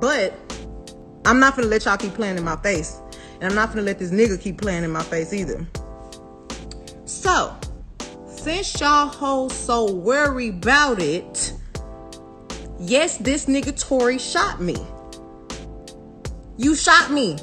But I'm not gonna let y'all keep playing in my face. And I'm not gonna let this nigga keep playing in my face either. So, since y'all hoes so worried about it, yes, this nigga Tory shot me. You shot me.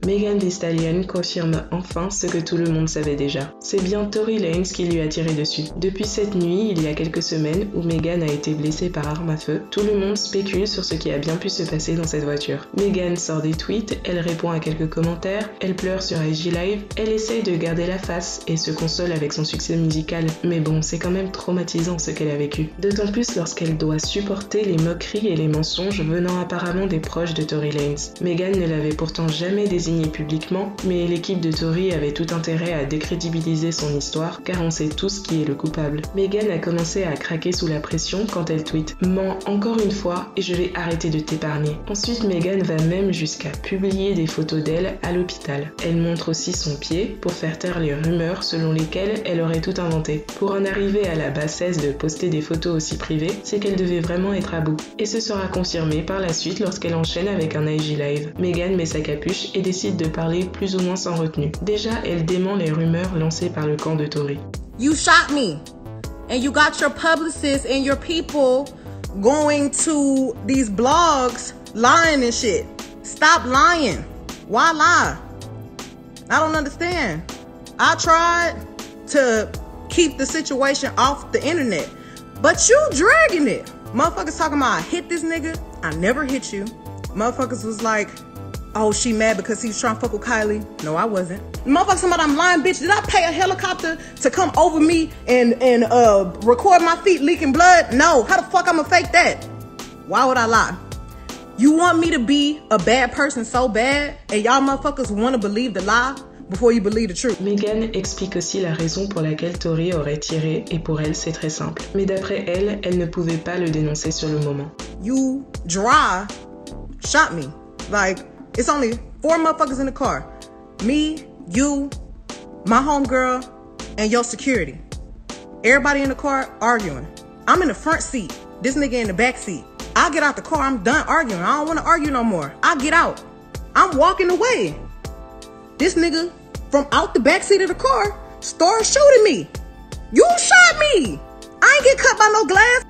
Megan Thee Stallion confirme enfin ce que tout le monde savait déjà. C'est bien Tory Lanez qui lui a tiré dessus. Depuis cette nuit, il y a quelques semaines, où Megan a été blessée par arme à feu, tout le monde spécule sur ce qui a bien pu se passer dans cette voiture. Megan sort des tweets, elle répond à quelques commentaires, elle pleure sur IG Live, elle essaye de garder la face et se console avec son succès musical. Mais bon, c'est quand même traumatisant ce qu'elle a vécu. D'autant plus lorsqu'elle doit supporter les moqueries et les mensonges venant apparemment des proches de Tory Lanez. Megan ne l'avait pourtant jamais désigné publiquement, mais l'équipe de Tory avait tout intérêt à décrédibiliser son histoire, car on sait tous qui est le coupable. Megan a commencé à craquer sous la pression quand elle tweet « Mens encore une fois et je vais arrêter de t'épargner ». Ensuite, Megan va même jusqu'à publier des photos d'elle à l'hôpital. Elle montre aussi son pied pour faire taire les rumeurs selon lesquelles elle aurait tout inventé. Pour en arriver à la bassesse de poster des photos aussi privées, c'est qu'elle devait vraiment être à bout. Et ce sera confirmé par la suite lorsqu'elle enchaîne avec un IG Live. Megan met sa capuche et décide de parler plus ou moins sans retenue. Déjà, elle dément les rumeurs lancées par le camp de Tory. You shot me, and you got your publicists and your people going to these blogs lying and shit. Stop lying. Why lie? I don't understand. I tried to keep the situation off the internet, but you dragging it. Motherfuckers talking about I hit this nigga. I never hit you. Motherfuckers was like, oh, she mad because he was trying to fuck with Kylie. No, I wasn't. Motherfuckers talking about I'm lying, bitch. Did I pay a helicopter to come over me and record my feet leaking blood? No. How the fuck I'ma fake that? Why would I lie? You want me to be a bad person so bad, and y'all motherfuckers want to believe the lie before you believe the truth. Megan explique aussi la raison pour laquelle Tory aurait tiré, et pour elle, c'est très simple. Mais d'après elle, elle ne pouvait pas le dénoncer sur le moment. You dry shot me. Like, it's only 4 motherfuckers in the car. Me, you, my homegirl, and your security. Everybody in the car arguing. I'm in the front seat. This nigga in the back seat. I get out the car, I'm done arguing. I don't want to argue no more. I get out. I'm walking away. This nigga from out the back seat of the car started shooting me. You shot me. I ain't get cut by no glass.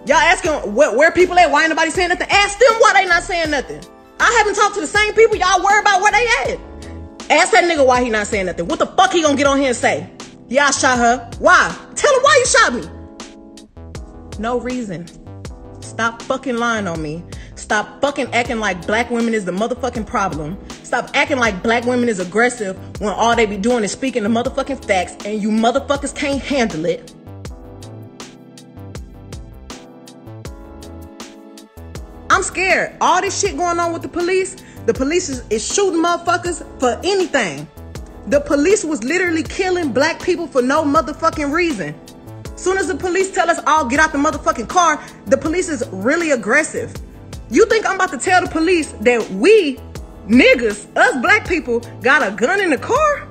Y'all asking where people at? Why ain't nobody saying nothing? Ask them why they not saying nothing. I haven't talked to the same people. Y'all worry about where they at. Ask that nigga why he not saying nothing. What the fuck he gonna get on here and say? Yeah, I shot her. Why? Tell him why you shot me. No reason. Stop fucking lying on me. Stop fucking acting like black women is the motherfucking problem. Stop acting like black women is aggressive when all they be doing is speaking the motherfucking facts and you motherfuckers can't handle it. I'm scared. All this shit going on with the police is shooting motherfuckers for anything. The police was literally killing black people for no motherfucking reason. Soon as the police tell us all get out the motherfucking car, the police is really aggressive. You think I'm about to tell the police that we, niggas, us black people, got a gun in the car?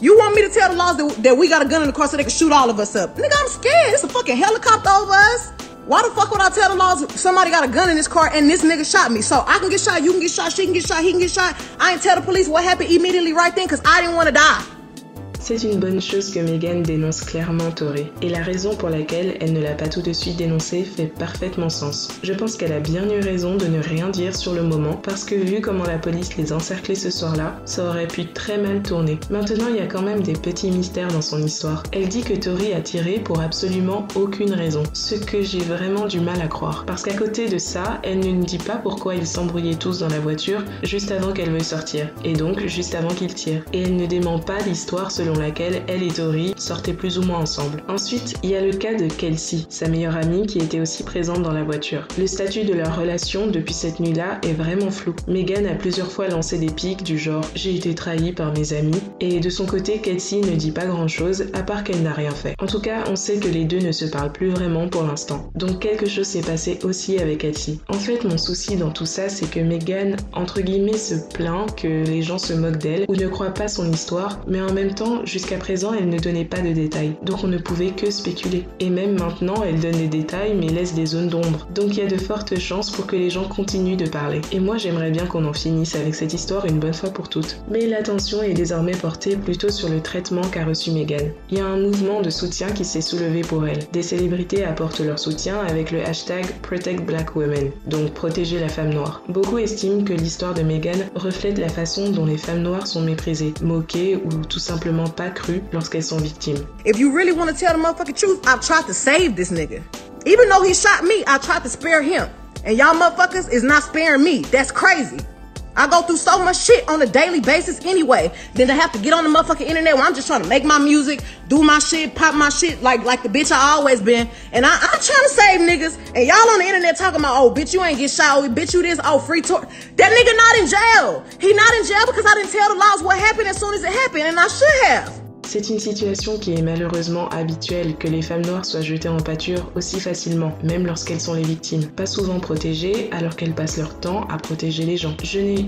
You want me to tell the laws that we got a gun in the car so they can shoot all of us up? Nigga, I'm scared. It's a fucking helicopter over us. Why the fuck would I tell the laws somebody got a gun in this car and this nigga shot me? So I can get shot, you can get shot, she can get shot, he can get shot. I ain't tell the police what happened immediately right then because I didn't want to die. C'est une bonne chose que Megan dénonce clairement Tory, et la raison pour laquelle elle ne l'a pas tout de suite dénoncé fait parfaitement sens. Je pense qu'elle a bien eu raison de ne rien dire sur le moment, parce que vu comment la police les encerclait ce soir-là, ça aurait pu très mal tourner. Maintenant, il y a quand même des petits mystères dans son histoire. Elle dit que Tory a tiré pour absolument aucune raison, ce que j'ai vraiment du mal à croire. Parce qu'à côté de ça, elle ne nous dit pas pourquoi ils s'embrouillaient tous dans la voiture juste avant qu'elle veuille sortir, et donc juste avant qu'il tire. Et elle ne dément pas l'histoire selon selon laquelle elle et Tori sortaient plus ou moins ensemble. Ensuite, il y a le cas de Kelsey, sa meilleure amie qui était aussi présente dans la voiture. Le statut de leur relation depuis cette nuit-là est vraiment flou. Megan a plusieurs fois lancé des pics du genre « j'ai été trahie par mes amis » et de son côté, Kelsey ne dit pas grand-chose à part qu'elle n'a rien fait. En tout cas, on sait que les deux ne se parlent plus vraiment pour l'instant. Donc quelque chose s'est passé aussi avec Kelsey. En fait, mon souci dans tout ça, c'est que Megan, entre guillemets, se plaint que les gens se moquent d'elle ou ne croient pas son histoire, mais en même temps, jusqu'à présent, elle ne donnait pas de détails. Donc on ne pouvait que spéculer. Et même maintenant, elle donne des détails mais laisse des zones d'ombre. Donc il y a de fortes chances pour que les gens continuent de parler. Et moi, j'aimerais bien qu'on en finisse avec cette histoire une bonne fois pour toutes. Mais l'attention est désormais portée plutôt sur le traitement qu'a reçu Megan. Il y a un mouvement de soutien qui s'est soulevé pour elle. Des célébrités apportent leur soutien avec le hashtag Protect Black Women, donc protéger la femme noire. Beaucoup estiment que l'histoire de Megan reflète la façon dont les femmes noires sont méprisées, moquées ou tout simplement pas crues lorsqu'elles sont victimes. If you really want to tell the motherfucking truth, I've tried to save this nigga. Even though he shot me, I tried to spare him. And y'all motherfuckers is not sparing me. That's crazy. I go through so much shit on a daily basis anyway. Then to have to get on the motherfucking internet where I'm just trying to make my music, do my shit, pop my shit like the bitch I always been. And I'm trying to save niggas. And y'all on the internet talking about, oh, bitch, you ain't get shot. Oh, bitch, you this. Oh, free tour. That nigga not in jail. He not in jail because I didn't tell the laws what happened as soon as it happened. And I should have. C'est une situation qui est malheureusement habituelle, que les femmes noires soient jetées en pâture aussi facilement, même lorsqu'elles sont les victimes. Pas souvent protégées, alors qu'elles passent leur temps à protéger les gens. Je n'ai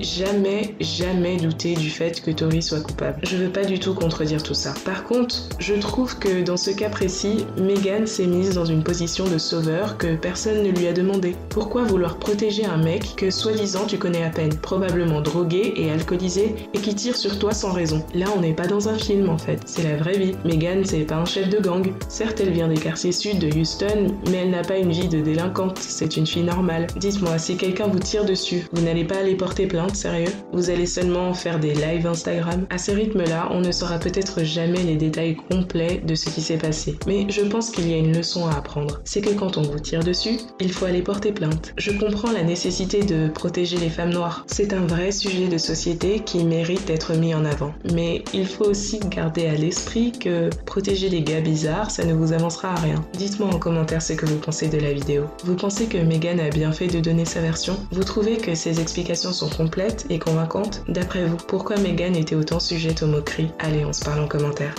jamais douté du fait que Tori soit coupable. Je veux pas du tout contredire tout ça. Par contre, je trouve que dans ce cas précis, Megan s'est mise dans une position de sauveur que personne ne lui a demandé. Pourquoi vouloir protéger un mec que soi-disant tu connais à peine, probablement drogué et alcoolisé, et qui tire sur toi sans raison? Là, on n'est pas dans un film en fait. C'est la vraie vie. Megan, c'est pas un chef de gang. Certes, elle vient des quartiers sud de Houston, mais elle n'a pas une vie de délinquante. C'est une fille normale. Dites-moi, si quelqu'un vous tire dessus, vous n'allez pas aller porter plainte, sérieux? Vous allez seulement faire des lives Instagram? À ce rythme-là, on ne saura peut-être jamais les détails complets de ce qui s'est passé. Mais je pense qu'il y a une leçon à apprendre. C'est que quand on vous tire dessus, il faut aller porter plainte. Je comprends la nécessité de protéger les femmes noires. C'est un vrai sujet de société qui mérite d'être mis en avant. Mais il faut aussi garder à l'esprit que protéger les gars bizarres, ça ne vous avancera à rien. Dites-moi en commentaire ce que vous pensez de la vidéo. Vous pensez que Megan a bien fait de donner sa version? Vous trouvez que ses explications sont complètes et convaincantes? D'après vous, pourquoi Megan était autant sujette aux moqueries? Allez, on se parle en commentaire.